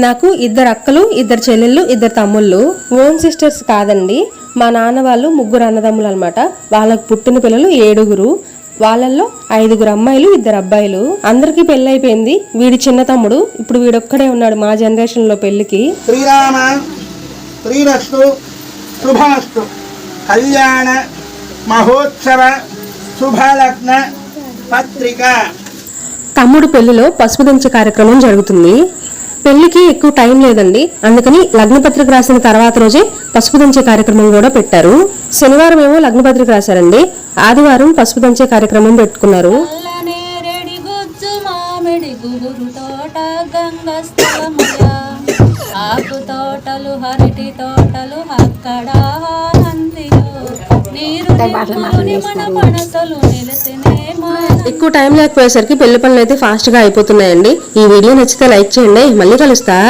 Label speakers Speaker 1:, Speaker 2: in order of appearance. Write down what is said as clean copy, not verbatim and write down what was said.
Speaker 1: నాకు 2 అక్కలు, 2 చెల్లెళ్ళు, 2 తమ్ముళ్ళు. ఓన్ సిస్టర్స్ కాదండి. మా నాన్న వాళ్ళు 3 అన్నదమ్ములు అనమాట. వాళ్ళకు పుట్టిన పిల్లలు 7. వాళ్ళల్లో 5 అమ్మాయిలు, 2 అబ్బాయిలు. అందరికీ పెళ్లి అయిపోయింది. వీడి చిన్న తమ్ముడు ఇప్పుడు వీడొక్కడే ఉన్నాడు మా జనరేషన్ లో పెళ్లికి.
Speaker 2: శ్రీరామ శ్రీరస్తు శుభమస్తు కళ్యాణ మహోత్సవ శుభలగ్న పత్రిక.
Speaker 1: తమ్ముడు పెళ్లిలో పసుపు దంచే కార్యక్రమం జరుగుతుంది. పెళ్లికి ఎక్కువ టైం లేదండి, అందుకని లగ్నపత్రిక రాసిన తర్వాత రోజే పసుపు దంచే కార్యక్రమం కూడా పెట్టారు. శనివారం ఏమో లగ్నపత్రిక రాశారండి, ఆదివారం పసుపు దంచే కార్యక్రమం పెట్టుకున్నారు. ఎక్కువ టైం లేకపోయేసరికి పెళ్లి పనులు అయితే ఫాస్ట్ గా అయిపోతున్నాయండి. ఈ వీడియో నచ్చితే లైక్ చేయండి. మళ్ళీ కలుస్తా.